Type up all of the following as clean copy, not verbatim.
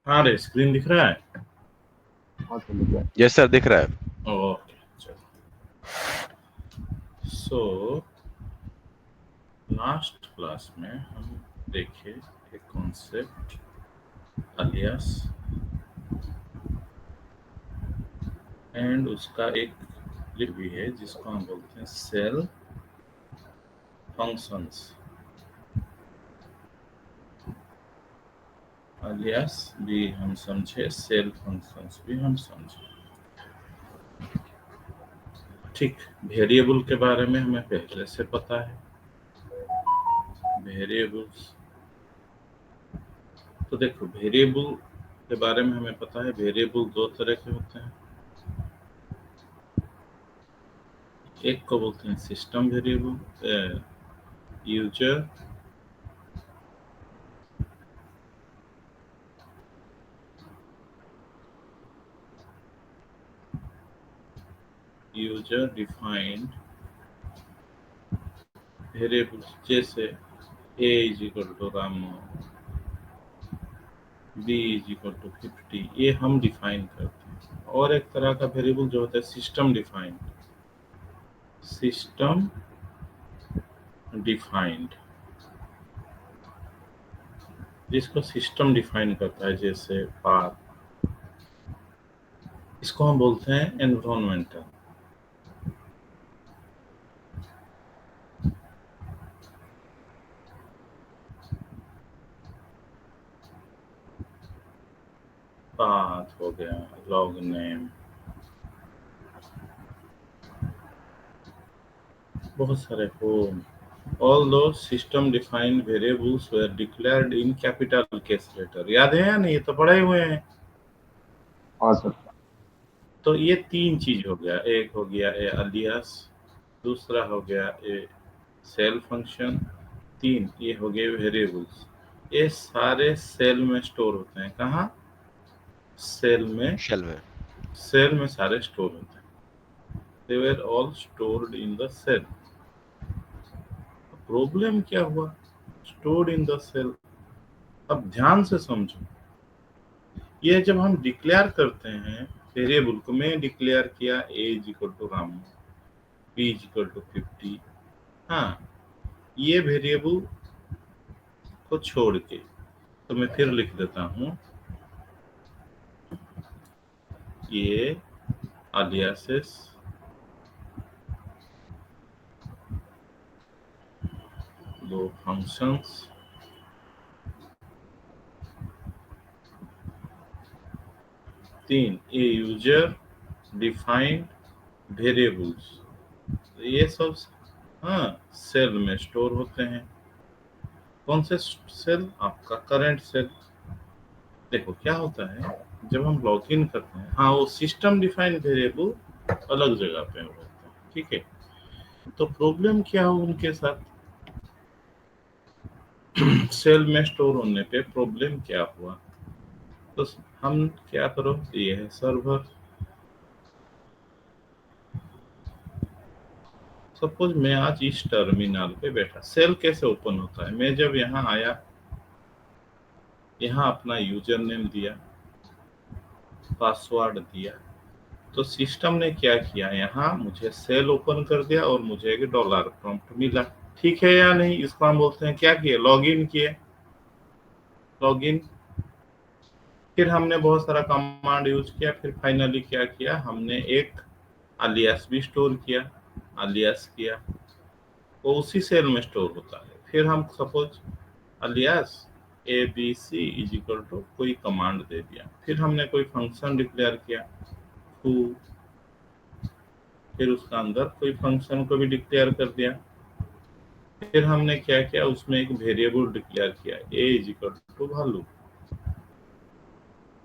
हाँ रे, स्क्रीन दिख रहा है। हाँ सर दिख रहा है। यस सर, दिख रहा है। ओके, चलो। सो लास्ट क्लास में हम देखे एक कॉन्सेप्ट अलियास एंड उसका एक लिट भी है जिसको हम बोलते हैं सेल फंक्शंस। अलियास भी हम समझे, सेल फंक्शंस भी हम समझे। ठीक, वेरिएबल के बारे में हमें पहले से पता है। वेरिएबल्स, तो देखो वेरिएबल के बारे में हमें पता है। वेरिएबल दो तरह के होते हैं। एक को बोलते हैं system variable, user user defined variables, जैसे a is equal to Ramu, b is equal to 50, ये हम डिफाइन करते हैं। और एक तरह का वेरिएबल जो होता है सिस्टम डिफाइंड, सिस्टम डिफाइंड जिसको सिस्टम डिफाइन करता है, जैसे पाथ, इसको हम बोलते हैं एनवायरमेंटल। पाथ हो गया, लॉग नेम, बहुत सारे home. All those system defined variables were declared in capital case letter। याद है या नहीं? ये तो पढ़े हुए हैं। हाँ सर। तो ये तीन चीज हो गया, एक हो गया ए अलियास, दूसरा हो गया ए सेल फंक्शन, तीन ये हो गए वेरिएबल्स। ये सारे सेल में स्टोर होते हैं। कहाँ? सेल में। शेल में। सेल में सारे स्टोर होते हैं। They were all stored in the cell। Problem क्या हुआ? Stored in the shell. अब ध्यान से समझो, ये जब हम डिक्लेयर करते हैं वेरिएबल को, मैं डिक्लेयर किया a is equal to Ramu, b is equal to 50। हाँ, ये वेरिएबल को छोड़ के, तो मैं फिर लिख देता हूँ, ये अलियासेस दो फंक्शंस तीन, ये यूजर डिफाइंड वेरिएबल्स, ये सब हाँ सेल में स्टोर होते हैं। कौन से सेल? आपका करंट सेल। देखो क्या होता है, जब हम लॉग इन करते हैं, हाँ वो सिस्टम डिफाइंड वेरिएबल अलग जगह पे होता है, ठीक है। तो प्रॉब्लम क्या हो उनके साथ? सेल में स्टोर होने पे प्रॉब्लम क्या हुआ? तो हम क्या करो, ये है सर्वर। सपोज मैं आज इस टर्मिनल पे बैठा, सेल कैसे ओपन होता है? मैं जब यहाँ आया, यहाँ अपना यूजर नेम दिया, पासवर्ड दिया, तो सिस्टम ने क्या किया, यहाँ मुझे सेल ओपन कर दिया और मुझे एक डॉलर प्रॉम्प्ट मिला। ठीक है या नहीं? इसको हम बोलते हैं क्या किए, लॉग इन किए। लॉग इन, फिर हमने बहुत सारा कमांड यूज किया, फिर फाइनली क्या किया, हमने एक अलियास भी स्टोर किया। अलियास किया, वो उसी सेल में स्टोर होता है। फिर हम suppose alias abc is equal to कोई कमांड दे दिया, फिर हमने कोई फंक्शन डिक्लेयर किया who, फिर उसका अंदर कोई फंक्शन को भी डिक्लेयर कर दिया। फिर हमने क्या किया, उसमें एक वेरिएबल डिक्लेयर किया a is equal to value.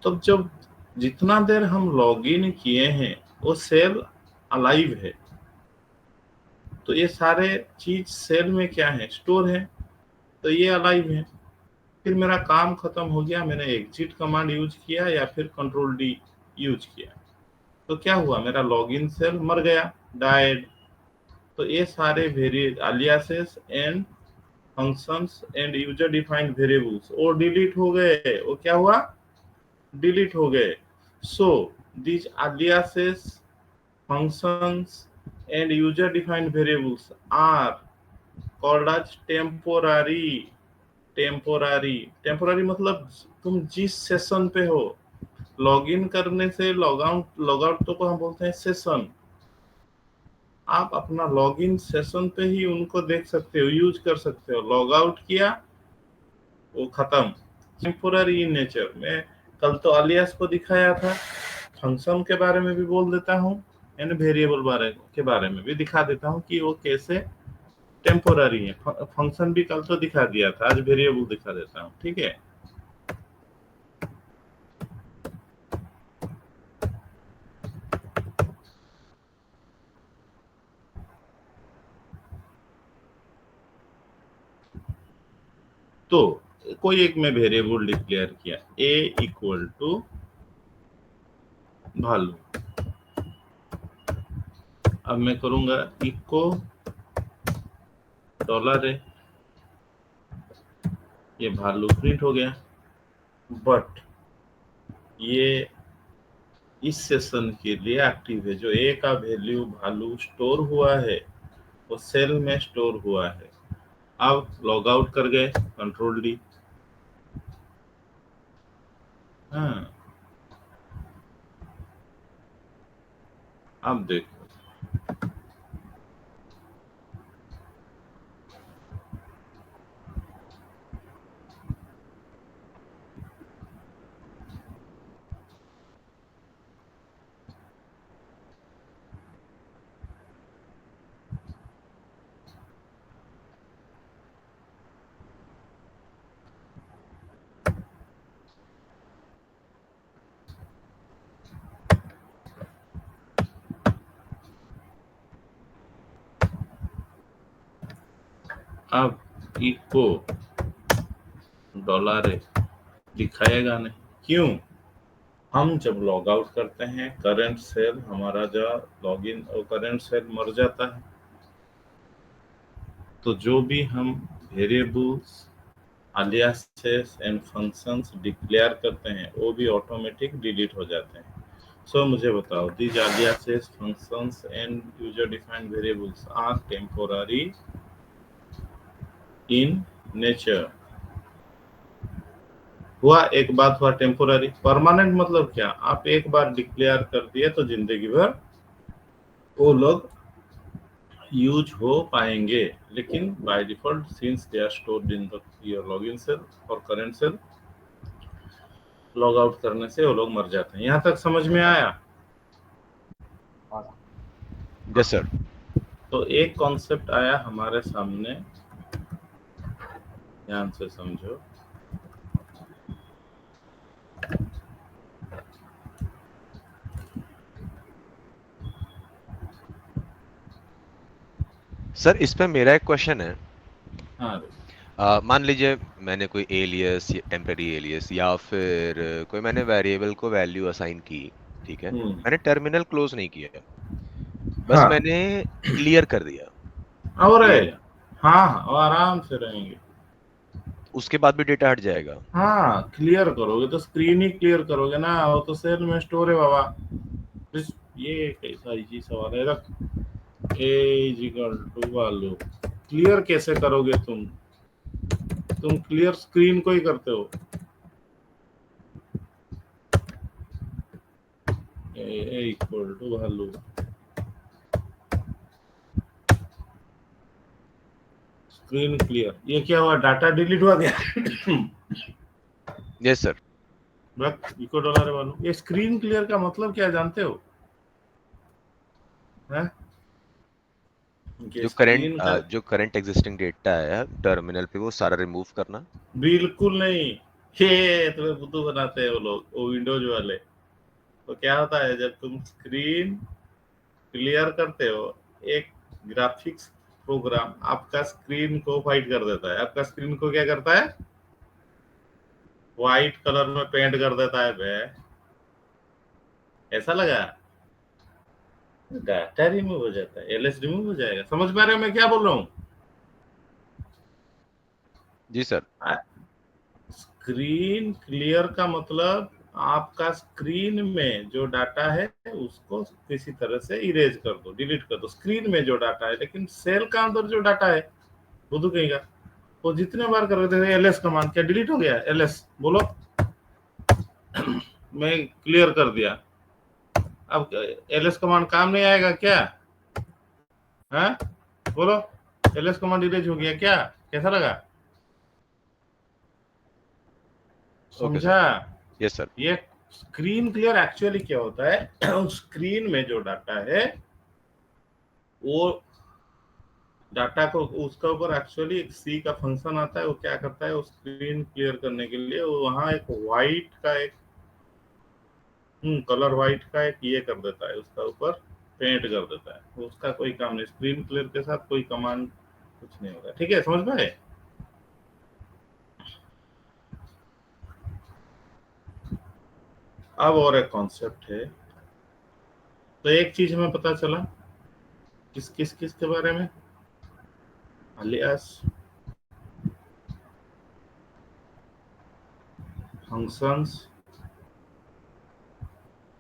तब जब जितना देर हम लॉग इन किए हैं वो सेल अलाइव है, तो ये सारे चीज सेल में क्या है, स्टोर है, तो ये अलाइव है। फिर मेरा काम खत्म हो गया, मैंने एग्जिट कमांड यूज किया या फिर कंट्रोल डी यूज किया, तो क्या हुआ, मेरा लॉगिन सेल मर गया, डाइड। तो ये सारे aliases and functions and user defined variables और डिलीट हो गए। वो क्या हुआ, डिलीट हो गए। सो these aliases, functions and user defined variables are called as temporary। Temporary मतलब तुम जिस सेशन पे हो, लॉगिन करने से लॉग आउट तो को हम बोलते हैं सेशन। आप अपना लॉगिन सेशन पे ही उनको देख सकते हो, यूज कर सकते हो। लॉग आउट किया, वो खत्म। Temporary in nature. मैं कल तो अलियास को दिखाया था, फंक्शन के बारे में भी बोल देता हूँ, यानी वेरिएबल के बारे में भी दिखा देता हूँ कि वो कैसे टेम्पोररी है। फंक्शन भी कल तो दिखा दिया था, आज वेरिएबल दिखा देता हूँ, ठीक है। तो कोई एक मैं वेरिएबल डिक्लेयर किया, a इक्वल टू भालू। अब मैं करूंगा इको $a, ये भालू प्रिंट हो गया। बट ये इस सेशन के लिए एक्टिव है। जो a का वैल्यू भालू स्टोर हुआ है वो सेल में स्टोर हुआ है। अब लॉग आउट कर गए, कंट्रोल डी। हाँ, अब देखो, अब इको $a दिखाएगा नहीं। क्यों? हम जब लॉग आउट करते हैं, करंट सेल हमारा जो लॉगिन और करंट सेल मर जाता है, तो जो भी हम variables, aliases and functions declare करते हैं वो भी ऑटोमेटिक डिलीट हो जाते हैं। सो मुझे बताओ, these aliases, functions and user defined variables are temporary in nature। हुआ एक बात, हुआ टेम्पोररी। परमानेंट मतलब क्या? आप एक बार डिक्लेयर कर दिए तो जिंदगी भर वो लोग यूज हो पाएंगे। लेकिन by default since they are stored in the your login shell और करंट सेल, लॉग आउट करने से वो लोग मर जाते हैं। यहाँ तक समझ में आया? हाँ यस सर। तो एक कॉन्सेप्ट आया हमारे सामने, ध्यान से समझो। सर इस पे मेरा एक क्वेश्चन है। हाँ, मान लीजिए मैंने कोई एलियस या टेम्पररी एलियस या फिर कोई मैंने वेरिएबल को वैल्यू असाइन की, ठीक है, मैंने टर्मिनल क्लोज नहीं किया, बस हाँ, मैंने क्लियर कर दिया, और क्लियर, हाँ हाँ, और आराम से रहेंगे। उसके बाद भी डेटा हट जाएगा। हाँ, क्लियर करोगे तो स्क्रीन ही क्लियर करोगे ना, वो तो सेल में स्टोर है बाबा। ये कैसा इजी सवाल है। रख a वालो, क्लियर कैसे करोगे तुम क्लियर स्क्रीन को ही करते हो। a वालो, स्क्रीन क्लियर। ये क्या हुआ? डाटा डिलीट हुआ गया। Yes sir. रख इको $, वालो, ये स्क्रीन क्लियर का मतलब क्या जानते हो? है स्क्रीन का जो करंट एग्जिस्टिंग डेटा है टर्मिनल पे वो सारा रिमूव करना। बिल्कुल नहीं। ये तुम्हें बुद्धू बनाते हैं वो लोग, वो विंडोज वाले। तो क्या होता है, जब तुम स्क्रीन क्लियर करते हो, एक ग्राफिक्स प्रोग्राम आपका स्क्रीन को व्हाइट कर देता है। आपका स्क्रीन को क्या करता है? व्हाइट कलर में पेंट कर देता है बे। ऐसा लगा? डाटा रिमूव हो जाता है, एलएस रिमूव हो जाएगा। समझ पा रहे हो मैं क्या बोल रहा हूँ? जी सर। स्क्रीन क्लियर का मतलब आपका स्क्रीन में जो डाटा है उसको किसी तरह से इरेज कर दो, डिलीट कर दो, स्क्रीन में जो डाटा है। लेकिन सेल का अंदर जो डाटा है बुद्धू कहेगा वो जितने बार कर रहे थे एलएस कमांड, क्या डिलीट हो गया? एलएस बोलो। मैं क्लियर कर दिया। अब एलएस कमांड काम नहीं आएगा क्या? है बोलो, एलएस कमांड डिलीट हो गया क्या? कैसा लगा? समझा? Yes sir. ये स्क्रीन क्लियर एक्चुअली क्या होता है, उस स्क्रीन में जो डाटा है वो डाटा को उसका ऊपर एक्चुअली एक सी का फंक्शन आता है। वो क्या करता है, वो स्क्रीन क्लियर करने के लिए वहां एक व्हाइट का एक कलर व्हाइट का एक ये कर देता है, उसका ऊपर पेंट कर देता है। उसका कोई काम नहीं, स्क्रीन क्लियर के साथ कोई कमांड कुछ नहीं होगा। ठीक है, समझ में आए? अब और एक कॉन्सेप्ट है। तो एक चीज हमें पता चला किस के बारे में, अलियास, फंक्शंस,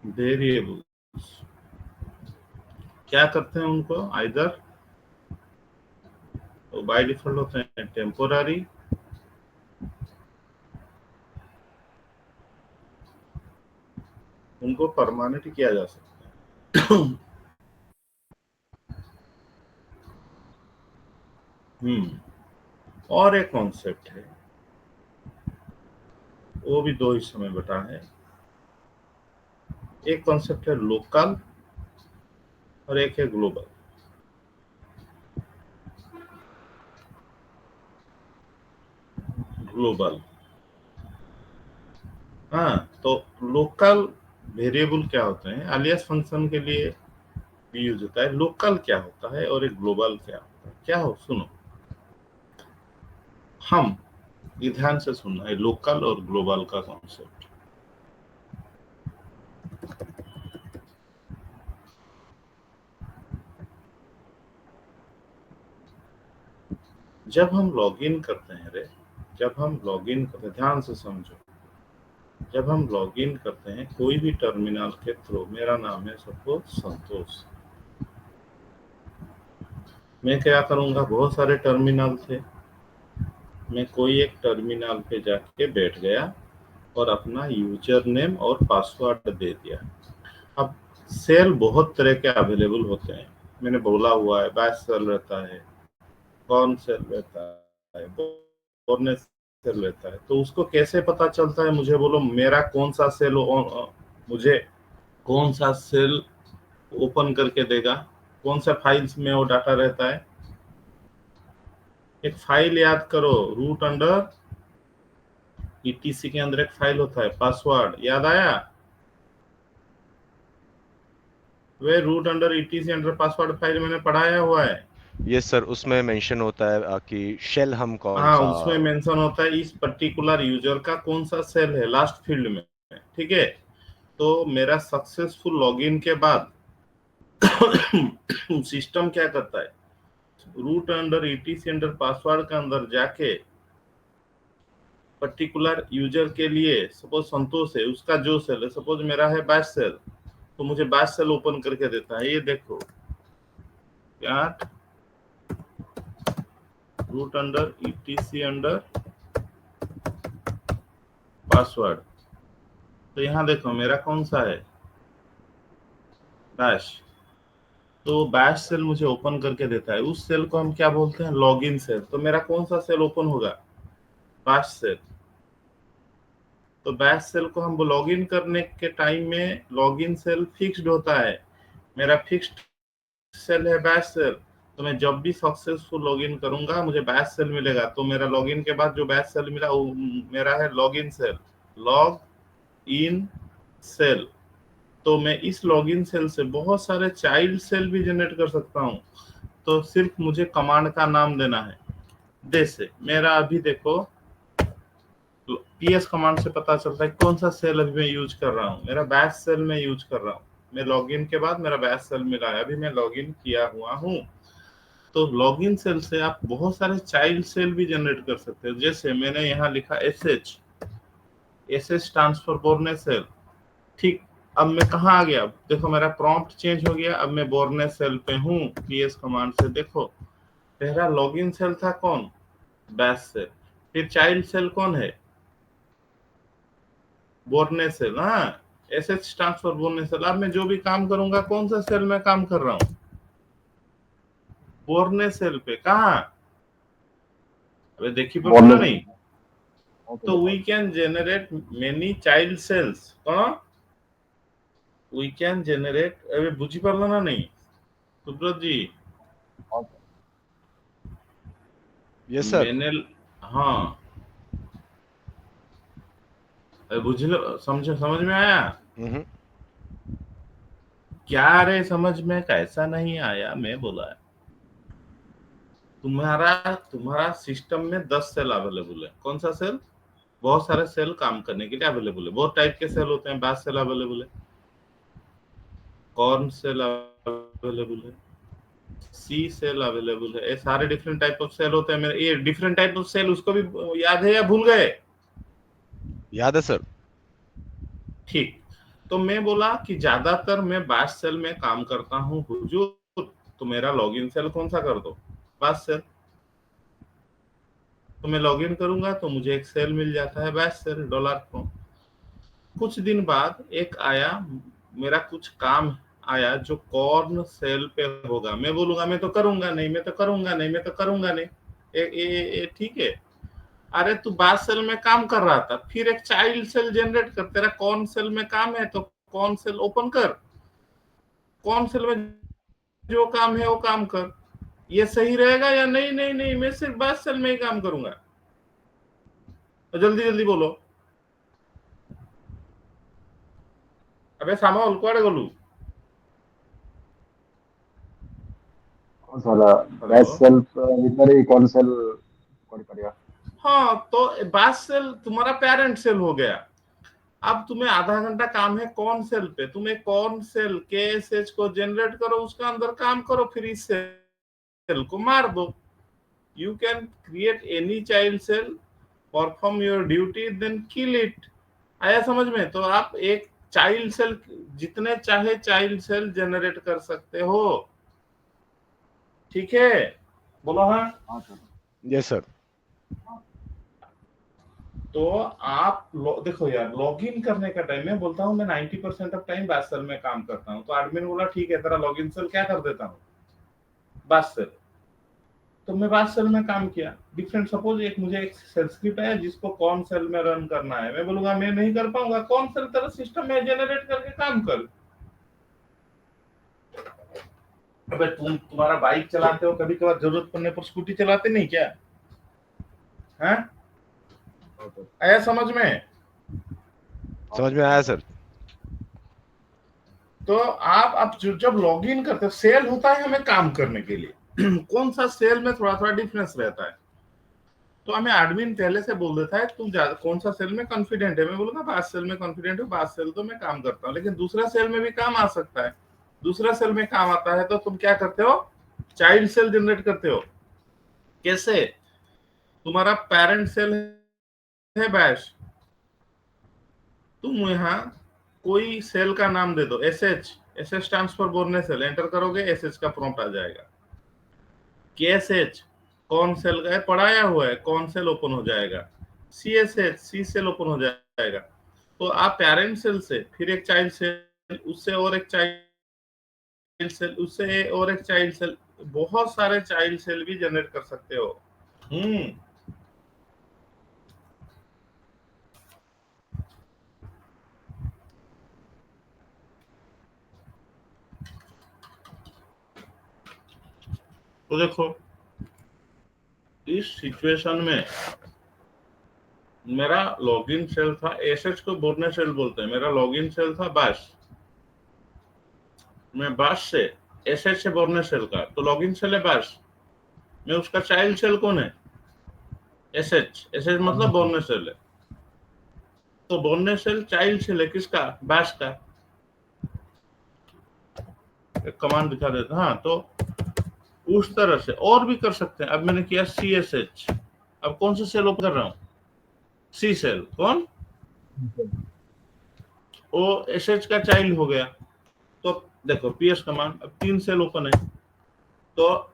वेरिएबल्स। क्या करते हैं उनको? आइदर तो बाय डिफॉल्ट होते हैं टेम्पोररी, उनको परमानेंट किया जा सकता है। और एक कॉन्सेप्ट है, वो भी दो हिस्सों में बटा है। एक कॉन्सेप्ट है लोकल और एक है ग्लोबल। ग्लोबल, हाँ, तो लोकल वेरिएबल क्या होते हैं, अलियास फंक्शन के लिए भी यूज होता है। लोकल क्या होता है और एक ग्लोबल क्या होता है? क्या हो, सुनो, हम ये ध्यान से सुनना है, लोकल और ग्लोबल का कॉन्सेप्ट। जब हम लॉगिन करते हैं रे, जब हम लॉगिन करते हैं, ध्यान से समझो, जब हम लॉगिन करते हैं कोई भी टर्मिनल के थ्रू, मेरा नाम है सपोज संतोष, मैं क्या करूंगा, बहुत सारे टर्मिनल थे, मैं कोई एक टर्मिनल पे जाके बैठ गया और अपना यूजर नेम और पासवर्ड दे दिया। अब सेल बहुत तरह के अवेलेबल होते हैं, मैंने बोला हुआ है, बैच सेल रहता है, कौन सेल रहता है, बोनस सेल रहता है। तो उसको कैसे पता चलता है, मुझे बोलो, मेरा कौन सा सेल मुझे कौन सा सेल ओपन करके देगा, कौन सा फाइल्स में वो डाटा रहता है। एक फाइल याद करो, रूट अंडर ईटीसी के अंदर एक फाइल होता है, पासवर्ड याद आया? वे root under etc under password file मैंने पढ़ाया हुआ है। यस सर, उसमें मेंशन होता है कि शेल हम कौन हाँ, सा। उसमें मेंशन होता है इस पर्टिकुलर यूजर का कौन सा सेल है लास्ट फील्ड में। ठीक है, तो मेरा सक्सेसफुल लॉगिन के बाद सिस्टम क्या करता है, root under etc under password के अंदर जाके पर्टिकुलर यूजर के लिए, सपोज संतोष है, उसका जो सेल है, सपोज मेरा है बैच सेल, तो मुझे बैच सेल ओपन करके देता है। ये देखो क्या, root under etc under password, तो यहाँ देखो मेरा कौन सा है, बैश। तो बैश सेल मुझे ओपन करके देता है, उस सेल को हम क्या बोलते हैं, लॉगिन सेल। तो मेरा कौन सा सेल ओपन होगा, बैश सेल। तो बैश सेल को हम लॉगिन करने के टाइम में, लॉगिन सेल फिक्स्ड होता है, मेरा फिक्स्ड सेल है बैश सेल। तो मैं जब भी सक्सेसफुल लॉगिन करूंगा मुझे बैश सेल मिलेगा। तो मेरा लॉगिन के बाद जो बैश सेल मिला वो मेरा है login shell, log in shell. तो मैं इस लॉगिन सेल से बहुत सारे चाइल्ड सेल भी जनरेट कर सकता हूँ। तो सिर्फ मुझे कमांड का नाम देना है। जैसे मेरा अभी देखो, पीएस कमांड से पता चलता है कौन सा सेल अभी मैं यूज कर रहा हूँ, मेरा बैच सेल में यूज कर रहा हूँ। मैं लॉगिन के बाद मेरा बैच सेल मिला है, अभी मैं लॉगिन किया हुआ हूँ। तो लॉगिन सेल से आप बहुत सारे चाइल्ड सेल भी जनरेट कर सकते हो। जैसे मैंने यहाँ लिखा SH, SS transfer Bourne cell. ठीक, अब मैं कहाँ आ गया? देखो मेरा प्रॉम्प्ट चेंज हो गया, अब मैं बोर्ने सेल पे हूँ। PS कमांड से देखो, पहला लॉगिन सेल था कौन? Bash shell. फिर चाइल्ड सेल कौन है? Bourne shell. हाँ, SS ट्रांसफर बोर्ने सेल। अब मैं जो भी काम करूंगा, कौन सा सेल में काम कर रहा हूँ? बोर्ने सेल पे। कहाँ? अबे देखी पड़ता बोर्ने नहीं? ओके तो we can generate many child cells. कौन? वी कैन जनरेट, अबे बुझी पारल ना नहीं Subrata ji? Okay yes sir. मैंने, हाँ, बुझलो, समझ में आया क्या? रे समझ में कैसा नहीं आया? मैं बोला तुम्हारा तुम्हारा सिस्टम में 10 सेल अवेलेबल है। कौन सा सेल? बहुत सारे सेल काम करने के लिए अवेलेबल है। बहुत टाइप के सेल होते हैं। बैश सेल अवेलेबल है, कॉर्न सेल अवेलेबल है, सी सेल अवेलेबल है। ये सारे डिफरेंट टाइप ऑफ सेल होते हैं। मेरे ये डिफरेंट टाइप ऑफ सेल उसको भी याद है या भूल गए? याद है सर। ठीक, तो मैं बोला कि ज्यादातर मैं बैश सेल में काम करता हूँ हुजूर, तो मेरा लॉगिन सेल कौन सा कर दो? Bash shell. तो मैं लॉगिन करूंगा तो मुझे एक सेल मिल जाता है, बैश सेल $। कुछ दिन बाद एक आया, मेरा कुछ काम आया जो कॉर्न सेल पे होगा। मैं बोलूंगा मैं तो करूंगा नहीं, मैं तो करूंगा नहीं, मैं तो करूंगा नहीं। ए ठीक है। अरे तू बैश सेल में काम कर रहा था, फिर एक चाइल्ड सेल जनरेट कर। तेरा कॉर्न सेल में काम है तो कॉर्न सेल ओपन कर, कॉर्न सेल में जो काम है वो काम कर। ये सही रहेगा या नहीं? नहीं नहीं, मैं सिर्फ बैश सेल में ही काम करूंगा। तो जल्दी जल्दी बोलो। अबे सामा कुआड़े गलू? कौन सा वाला? Batch hello. सेल्फ वितरी कौन सेल कौन करेगा? हाँ, तो बैश सेल तुम्हारा पेरेंट सेल हो गया। अब तुम्हें आधा घंटा काम है कॉर्न सेल पे, तुम्हें कॉर्न सेल KSH को जनरेट करो, उसका अंदर काम करो, फिर इस सेल को मार दो। You can create any child shell, perform your duty, then kill it. आया समझ में? तो आप एक चाइल्ड सेल, जितने चाहे चाइल्ड सेल जनरेट कर सकते हो। ठीक है, बोलो हाँ। हाँ सर। Yes sir. तो आप देखो यार, लॉगिन करने का टाइम, मैं बोलता हूँ मैं 90% ऑफ टाइम बैश सेल में काम करता हूँ। तो एडमिन बोला ठीक है, तेरा लॉगिन सेल क्या कर देता हूँ? Bash shell. तो मैं बैश सेल में काम किया। डिफरेंट, सपोज एक मुझे एक सेल स्क्रिप्ट है जिसको कौन सेल में रन करना है। मैं बोलूंगा मैं नहीं कर पाऊंगा, कौन सेल तेरा सिस्टम में जनरेट करके काम कर। अबे तुम्हारा बाइक चलाते हो, कभी कभार जरूरत पड़ने पर स्कूटी चलाते नहीं क्या? हैं? आया समझ में? समझ में आया सर। तो आप जब लॉगिन करते हो, सेल होता है हमें काम करने के लिए। कौन सा सेल में थोड़ा थोड़ा डिफरेंस रहता है। तो हमें एडमिन पहले से बोल देता है तुम कौन सा सेल में कॉन्फिडेंट है। मैं बोलूंगा बैश सेल में कॉन्फिडेंट हूँ, बैश सेल तो मैं काम करता हूँ, लेकिन दूसरा सेल में भी काम आ सकता है। दूसरा सेल में काम आता है तो तुम क्या करते हो? चाइल्ड सेल जनरेट करते हो। कैसे? तुम्हारा पेरेंट सेल है बैश, तुम यहाँ कोई सेल का नाम दे दो, SS transfer Bourne cell. Enter करोगे, SS का प्रॉम्प्ट आ जाएगा। KSH कौन सेल का है, पढ़ाया हुआ है, कौन सेल ओपन हो जाएगा। CSH सी सेल ओपन हो जाएगा। तो आप पेरेंट सेल से फिर एक चाइल्ड सेल, उससे और एक चाइल्ड सेल, उससे और एक चाइल्ड सेल, बहुत सारे चाइल्ड सेल भी जनरेट कर सकते हो। तो देखो, इस सिचुएशन में मेरा लॉगिन सेल था, एसएच को बोर्ने सेल बोलते हैं। मेरा लॉगिन सेल था बैश, मैं बैश से एसएच से बोर्ने सेल का, तो लॉगिन सेल है बैश में, उसका चाइल्ड सेल कौन है? एसएच मतलब बोर्ने सेल है। तो बोर्ने सेल चाइल्ड सेल है किसका? बैश का। एक कमांड दिखा देता। हाँ, तो उस तरह से और भी कर सकते हैं। अब मैंने किया CSH, अब कौन सा सेल ओपन कर रहा हूँ? सी सेल। कौन? वो एसएच का चाइल्ड हो गया। तो देखो पीएस कमांड, अब 3 सेल ओपन है, तो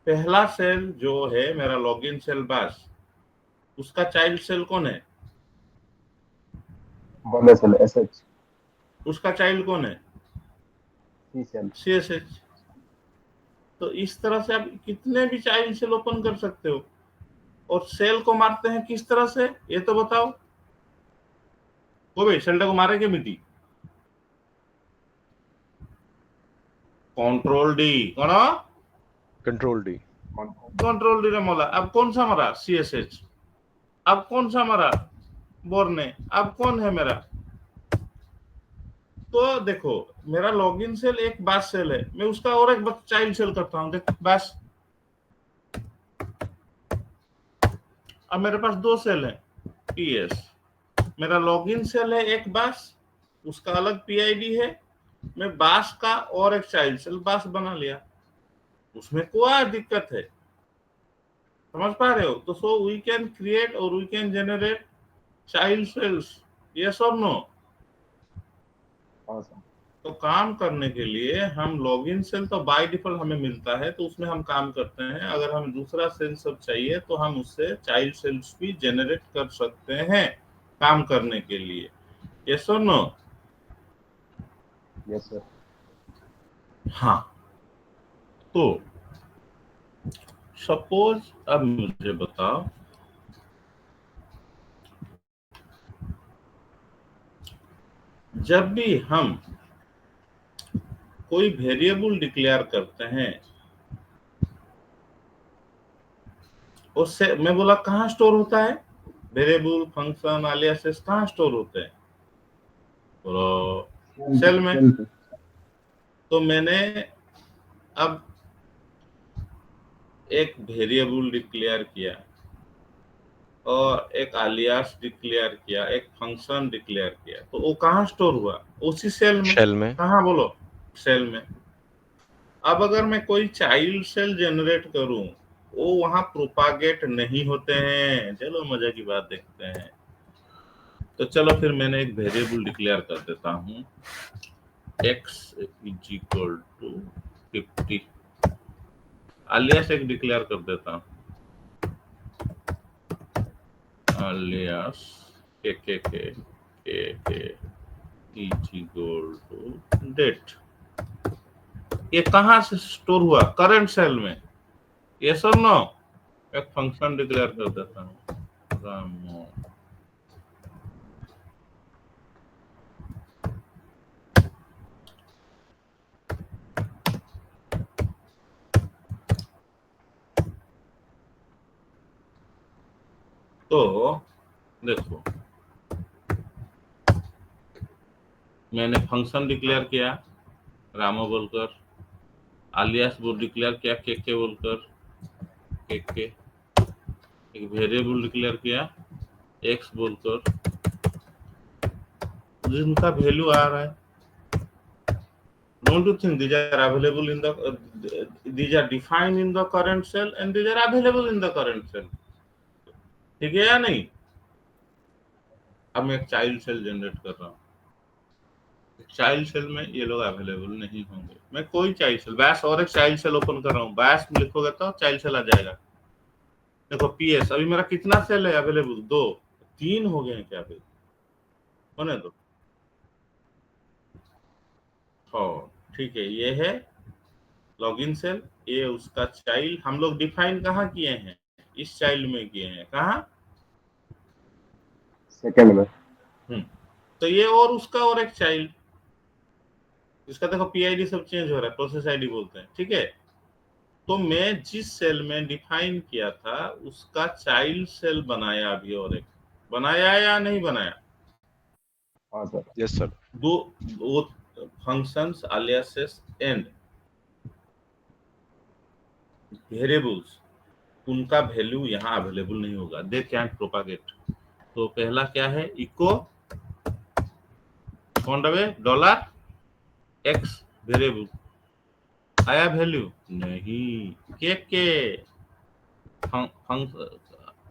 पहला सेल जो है मेरा लॉगिन सेल बास, उसका चाइल्ड सेल कौन है? बॉम्बे सेल एसएच, उसका चाइल्ड कौन है? सी सेल। सीएसएच। तो इस तरह से आप कितने भी चाइल्ड सेल ओपन कर सकते हो। और सेल को मारते हैं किस तरह से, ये तो बताओ। भाई सेल को मारे केमिति? Control D. कौन? Control D. कंट्रोल डी रे मोला। अब कौन सा मरा? सीएसएच। अब कौन सा मरा? बोर्ने। अब कौन है मेरा? तो देखो मेरा लॉगिन सेल एक बास सेल है, मैं उसका और एक चाइल्ड सेल करता हूं, देख बास। अब मेरे पास 2 सेल है पीएस। मेरा लॉगिन सेल है एक बास, उसका अलग पीआईडी है, मैं बास का और एक चाइल्ड सेल बास बना लिया, उसमें कोई दिक्कत है? समझ पा रहे हो? तो सो वी कैन क्रिएट और we can generate child shells, yes और नो? तो काम करने के लिए हम लॉगिन सेल तो बाय डिफॉल्ट हमें मिलता है, तो उसमें हम काम करते हैं। अगर हम दूसरा सेल सब चाहिए तो हम उससे चाइल्ड सेल्स भी जनरेट कर सकते हैं काम करने के लिए, यस और नो? Yes sir. हाँ। तो सपोज अब मुझे बताओ, जब भी हम कोई वेरिएबल डिक्लेयर करते हैं, उससे मैं बोला कहाँ स्टोर होता है? वेरिएबल, फंक्शन, एलियासेस कहाँ स्टोर होते हैं? तो सेल में। तो मैंने अब एक वेरिएबल डिक्लेयर किया और एक अलियास डिक्लेयर किया, एक फंक्शन डिक्लेयर किया, तो वो कहाँ स्टोर हुआ? उसी सेल में। शेल में। कहाँ बोलो? सेल में। अब अगर मैं कोई चाइल्ड सेल जनरेट करूं, वो वहां प्रोपागेट नहीं होते हैं। चलो मजा की बात देखते हैं। तो चलो फिर मैंने एक वेरिएबल डिक्लेयर कर देता हूं, x is equal to 50। Alias एक डिक्लेयर कर देता हूं, अलियास के इज इक्वल टू डेट। ये कहां से स्टोर हुआ? करंट सेल में, यस और नो? एक फंक्शन डिक्लेयर कर देता हूं, रामो। तो देखो मैंने फंक्शन डिक्लेयर किया रामो बोलकर, अलियास वो डिक्लेयर किया के बोलकर, के एक वेरिएबल डिक्लेयर किया एक्स बोलकर, जिनका वैल्यू आ रहा है। Don't you think these are available in the these are defined in the current cell and these are available in the current cell? ठीक है या नहीं? अब मैं एक चाइल्ड सेल जनरेट कर रहा हूँ, चाइल्ड सेल में ये लोग अवेलेबल नहीं होंगे। मैं कोई चाइल्ड सेल बैश और एक चाइल्ड सेल ओपन कर रहा हूँ, बैश में लिखोगे तो चाइल्ड सेल आ जाएगा। देखो पीएस अभी मेरा कितना सेल है अवेलेबल? 2, 3 हो गए हैं क्या? अभी होने दो। ठीक है, ये है लॉगिन सेल, ये उसका चाइल्ड। हम लोग डिफाइन कहाँ किए हैं? इस चाइल्ड में किए हैं। कहाँ? सेकंड में। तो ये और उसका और एक चाइल्ड, इसका देखो पीआईडी सब चेंज हो रहा है, प्रोसेस आईडी बोलते हैं, ठीक है? तो मैं जिस सेल में डिफाइन किया था उसका चाइल्ड सेल बनाया अभी, और एक बनाया या नहीं बनाया? हाँ सर। Yes sir. दो फंक्शंस, अलियासेस एंड वेरिएबल्स, उनका वैल्यू यहाँ अवेलेबल नहीं होगा, दे कैंट प्रोपागेट। तो पहला क्या है? इको कौन रहे? $x वेरिएबल आया वैल्यू नहीं, के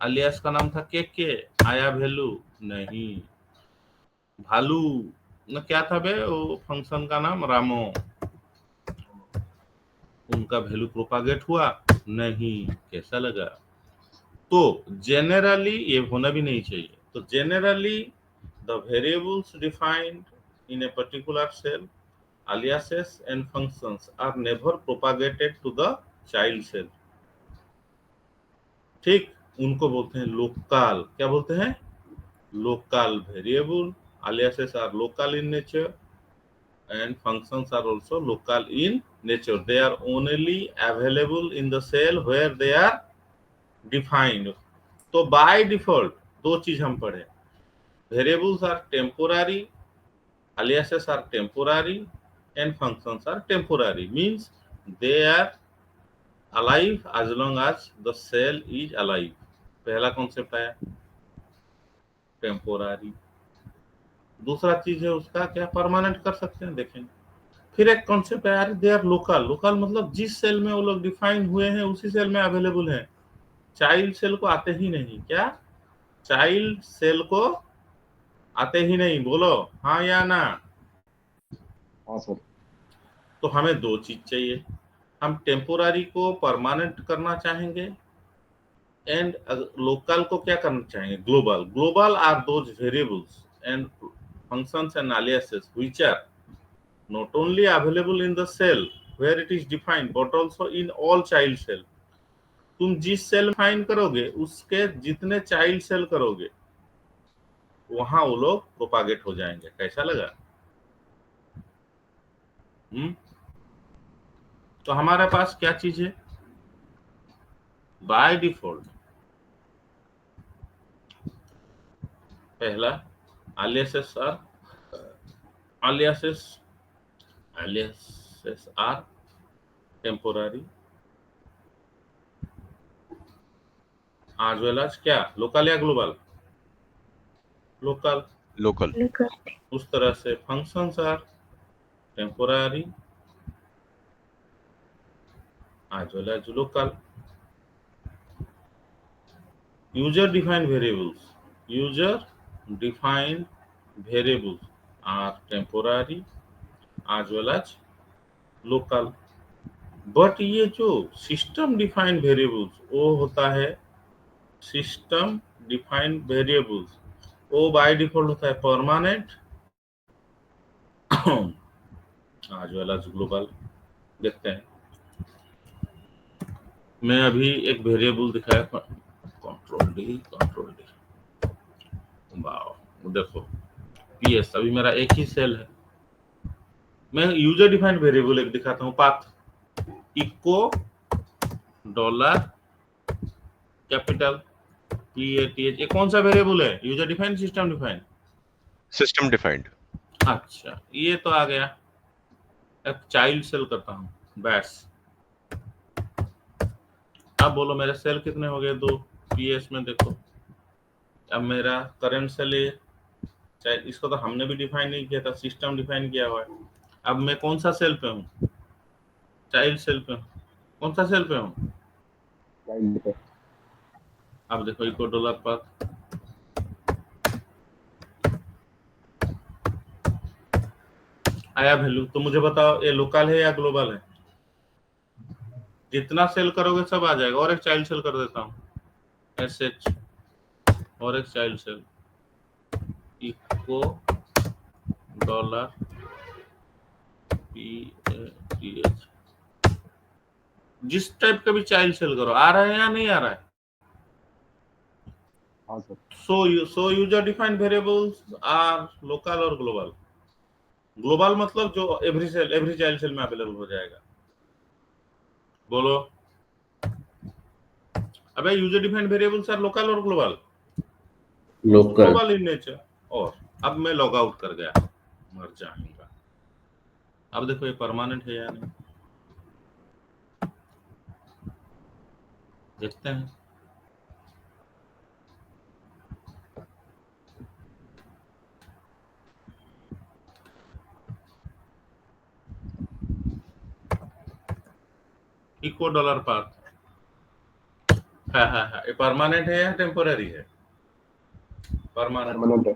अलियास का नाम था के आया वैल्यू नहीं, भालू न क्या था बे वो फंक्शन का नाम, रामो, उनका वैल्यू प्रोपागेट हुआ नहीं, कैसा लगा? तो जेनरली ये होना भी नहीं चाहिए। तो generally the variables defined in a particular shell, aliases and functions are never propagated to the child cell। ठीक, उनको बोलते हैं लोकल। क्या बोलते हैं? Local variable. aliases are local in nature and functions are also local in nature। They are only available in the cell where they are defined। तो by default दो चीज हम पढ़े, variables are temporary, aliases are temporary and functions are temporary, means they are alive as long as the cell is alive। पहला concept आया temporary. दूसरा चीज है उसका क्या, परमानेंट कर सकते हैं, देखेंगे। फिर एक कॉन्सेप्ट है यार, दे आर लोकल। लोकल मतलब जिस सेल में वो लोग डिफाइन हुए हैं उसी सेल में अवेलेबल है, चाइल्ड सेल को आते ही नहीं। क्या? चाइल्ड सेल को आते ही नहीं, बोलो हाँ या ना? हाँ सर। तो हमें दो चीज चाहिए, हम टेम्पोरारी को परमानेंट करना चाहेंगे एंड लोकल को क्या करना चाहेंगे, global. Global are those variables and functions and aliases which are not only available in the cell where it is defined but also in all child cell। तुम जिस cell fine करोगे उसके जितने child cell करोगे वहां वो लोग propagate हो जाएंगे। कैसा लगा? तो हमारे पास क्या चीज है बाय डिफॉल्ट? पहला aliases are temporary as well as क्या, लोकल या ग्लोबल? लोकल। लोकल। उस तरह से functions are temporary as well as local। user defined variables are temporary as well as local। But ये जो सिस्टम डिफाइंड वेरिएबल्स वो होता है, सिस्टम डिफाइंड वेरिएबल्स वो बाय डिफॉल्ट होता है परमानेंट आज वेल एज ग्लोबल। देखते हैं, मैं अभी एक वेरिएबल दिखाया, कंट्रोल डी, वाओ देखो पीएस, अभी मेरा एक ही सेल है। मैं यूजर डिफाइंड वेरिएबल एक दिखाता हूँ, path echo dollar capital PATH। ये कौन सा वेरिएबल है? User defined, system defined? System defined. अच्छा, ये तो आ गया। एक चाइल्ड सेल करता हूँ बैट्स। अब बोलो मेरे सेल कितने हो गए? 2। PS में देखो, अब मेरा करंट सेल है, चाहे इसको तो हमने भी डिफाइन नहीं किया था, सिस्टम डिफाइन किया हुआ है। अब मैं कौन सा सेल पे हूँ? चाइल्ड सेल पे हूँ। कौन सा सेल पे हूँ? चाइल्ड पे। अब देखो इको डॉलर पर आया वैल्यू। तो मुझे बताओ ये लोकल है या ग्लोबल है? जितना सेल करोगे सब आ जाएगा। और एक चाइल्ड सेल कर देता हूँ, SH, और एक child shell echo dollar PATH। जिस टाइप का भी चाइल्ड सेल करो, आ रहा है या नहीं आ रहा है? हाँ sir. So user defined variables are local और ग्लोबल। ग्लोबल मतलब जो एवरी चाइल्ड सेल में अवेलेबल हो जाएगा। बोलो अबे user defined variables are local और ग्लोबल? Global in nature. और अब मैं लॉग आउट कर गया, मर जाऊंगा। अब देखो ये परमानेंट है या नहीं, देखते हैं। इको डॉलर पाथ हाँ, ये परमानेंट है या टेम्पोररी है? परमानेंट।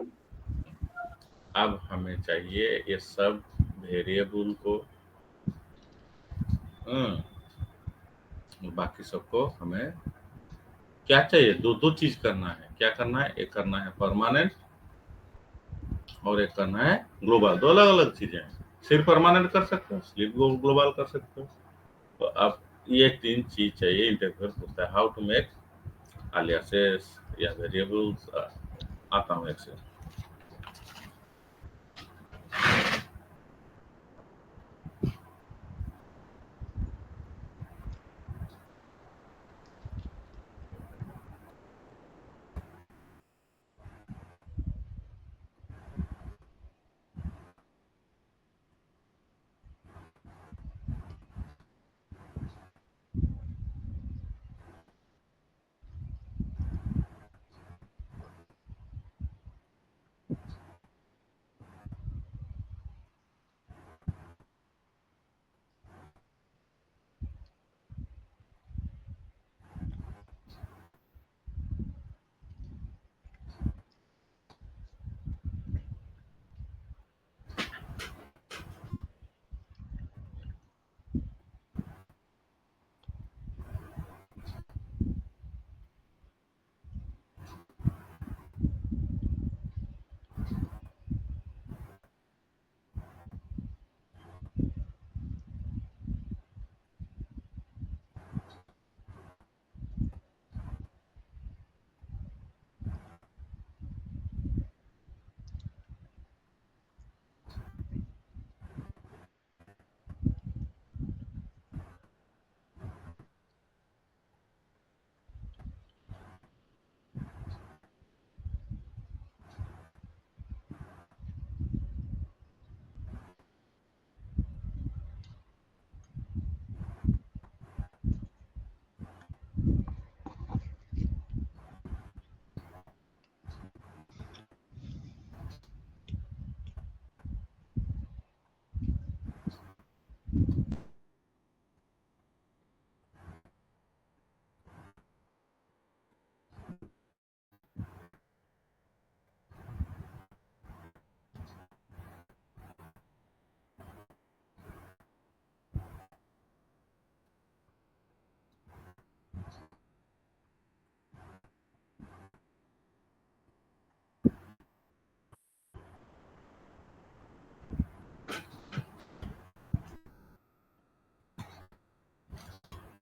अब हमें चाहिए ये सब वेरिएबल को, बाकी सबको हमें क्या चाहिए, दो दो चीज करना है। क्या करना है? एक करना है परमानेंट और एक करना है ग्लोबल। दो अलग अलग चीजें हैं। सिर्फ परमानेंट कर सकते हो, सिर्फ ग्लोबल कर सकते हो। तो अब ये तीन चीज चाहिए। इंटरफेयर होता है हाउ टू मेक aliases या वेरिएबल्स। आता हूँ एक से।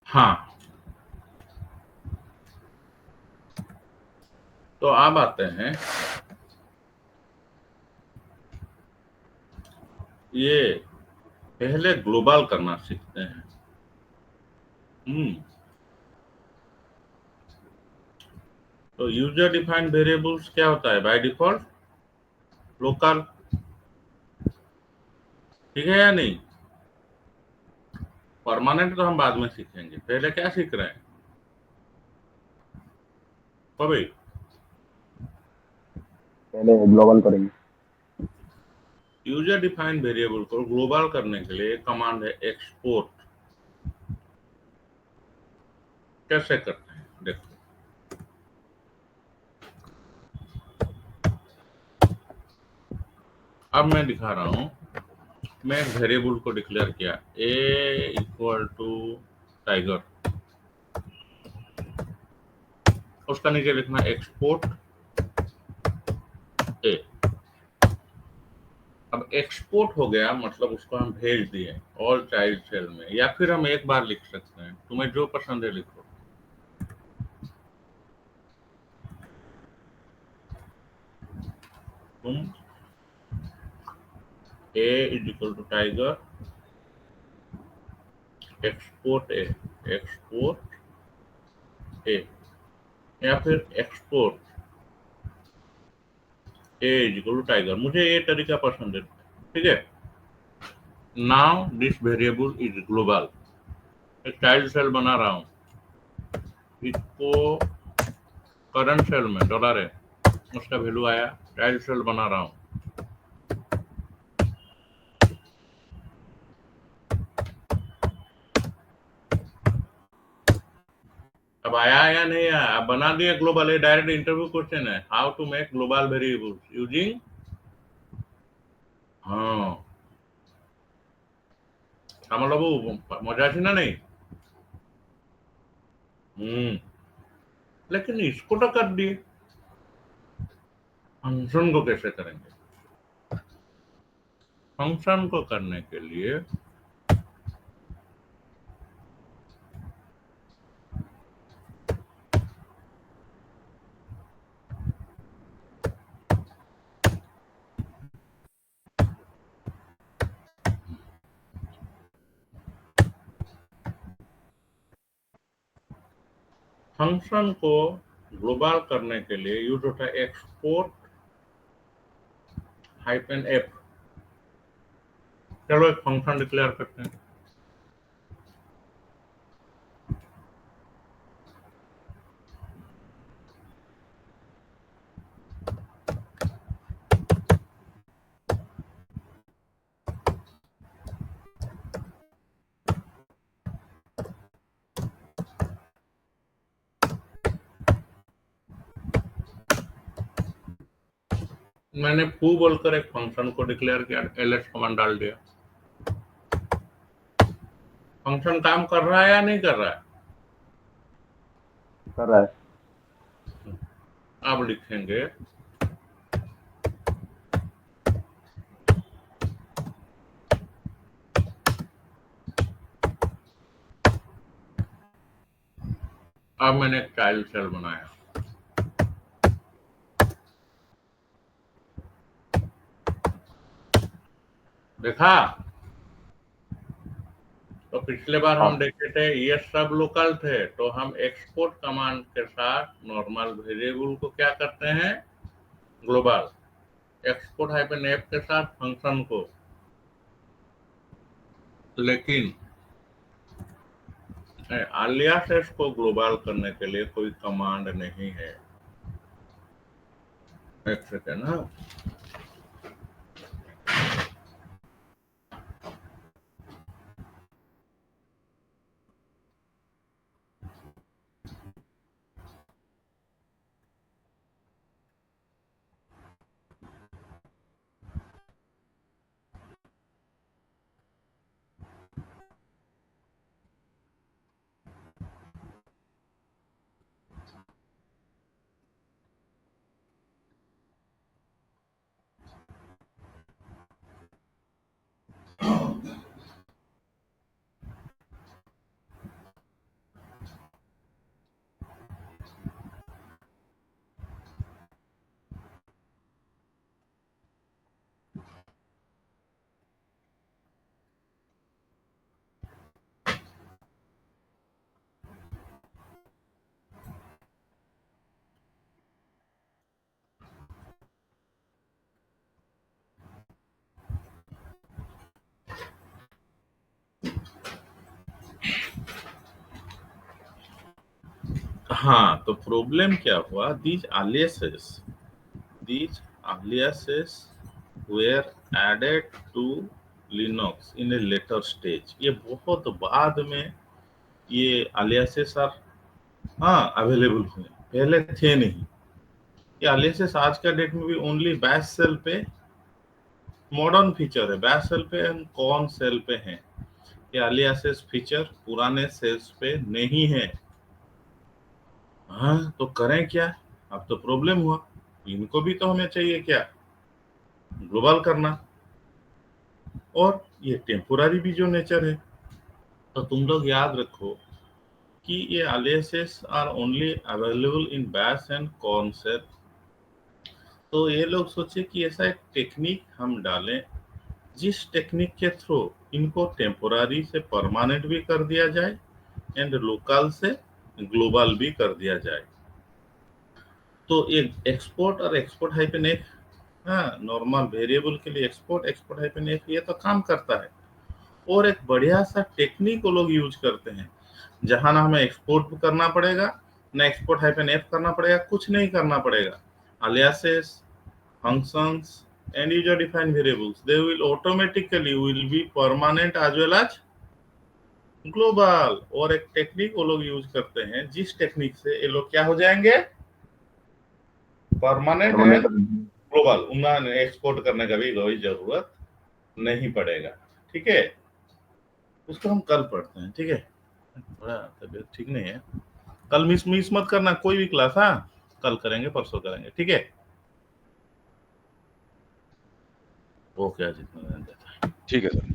हाँ, तो अब आते हैं ये पहले ग्लोबल करना सीखते हैं। तो यूजर डिफाइंड वेरिएबल्स क्या होता है? By default local. ठीक है या नहीं? परमानेंट तो हम बाद में सीखेंगे, पहले क्या सीख रहे हैं कभी? पहले ग्लोबल करेंगे। यूजर डिफाइंड वेरिएबल को ग्लोबल करने के लिए कमांड है एक्सपोर्ट। कैसे करते हैं देखो। अब मैं दिखा रहा हूं। मैं एक वेरिएबल को डिक्लेयर किया a इक्वल टू टाइगर। उसका नीचे लिखना एक्सपोर्ट ए। अब एक्सपोर्ट हो गया मतलब उसको हम भेज दिए ऑल चाइल्ड सेल में, या फिर हम एक बार लिख सकते हैं, तुम्हें जो पसंद है लिखो। तुम a is equal to tiger export a, export a, या फिर export a is equal to tiger. मुझे ये तरीका पसंद है। ठीक है। Now this variable is global. एक चाइल्ड सेल बना रहा हूं, इसको करंट सेल में डॉलर है, उसका वैल्यू आया। चाइल्ड सेल बना रहा हूं। अब आया या नहीं आया? अब बना दिया ग्लोबल। ये डायरेक्ट इंटरव्यू क्वेश्चन है, how to make global variables using हाँ আমার বাবু मजा थी ना नहीं। लेकिन इसको तो कर दिए, फंक्शन को कैसे करेंगे? फंक्शन को करने के लिए फंक्शन को ग्लोबल करने के लिए यूज होता है एक्सपोर्ट हाइफन एफ। चलो एक फंक्शन डिक्लेयर करते हैं। मैंने फू बोलकर एक फंक्शन को डिक्लेयर किया, एलएस कमांड डाल दिया। फंक्शन काम कर रहा है या नहीं कर रहा है? कर रहा है। अब लिखेंगे अब मैंने एक चाइल्ड सेल बनाया। देखा? तो पिछले बार हम देखे थे ये सब लोकल थे, तो हम एक्सपोर्ट कमांड के साथ नॉर्मल वेरिएबल को क्या करते हैं? ग्लोबल। एक्सपोर्ट हाइफन एफ के साथ फंक्शन को। लेकिन aliases को ग्लोबल करने के लिए कोई कमांड नहीं है। एक सेकेंड। हाँ, हाँ, तो प्रॉब्लम क्या हुआ? these aliases were added to Linux in a later stage। ये बहुत बाद में ये aliases आर अवेलेबल हुए, पहले थे नहीं। ये aliases आज का डेट में भी ओनली बैश सेल पे मॉडर्न फीचर है, बैश सेल पे एंड कॉर्न सेल पे है। ये aliases फीचर पुराने सेल्स पे नहीं है। हाँ, तो करें क्या? अब तो प्रॉब्लम हुआ, इनको भी तो हमें चाहिए क्या? ग्लोबल करना। और ये टेम्पोररी भी जो नेचर है, तो तुम लोग याद रखो कि ये aliases are only available in bash and Korn shell. तो ये लोग सोचे कि ऐसा एक टेक्निक हम डालें जिस टेक्निक के थ्रू इनको टेम्पोररी से परमानेंट भी कर दिया जाए एंड लोकल से ग्लोबल भी कर दिया जाए। तो एक एक्सपोर्ट और export hyphen F, normal variable के लिए एक्सपोर्ट हाइफन एफ ये तो काम करता है। और एक बढ़िया सा टेक्निक को लोग यूज करते हैं जहां ना हमें एक्सपोर्ट करना पड़ेगा ना एक्सपोर्ट हाइफन एफ करना पड़ेगा, कुछ नहीं करना पड़ेगा। aliases, functions and user defined variables, they will automatically will be permanent as well as global। और एक टेक्निक वो लोग यूज करते हैं जिस टेक्निक से ये लोग क्या हो जाएंगे? Permanent and global. उन्हें एक्सपोर्ट करने का भी कोई जरूरत नहीं पड़ेगा, ठीक है। उसको हम कल पढ़ते हैं, ठीक है। थोड़ा तबीयत ठीक नहीं है, कल मिस मत करना कोई भी क्लास। हाँ, कल करेंगे, परसों करेंगे, ठीक है। वो क्या जितना ठीक है सर।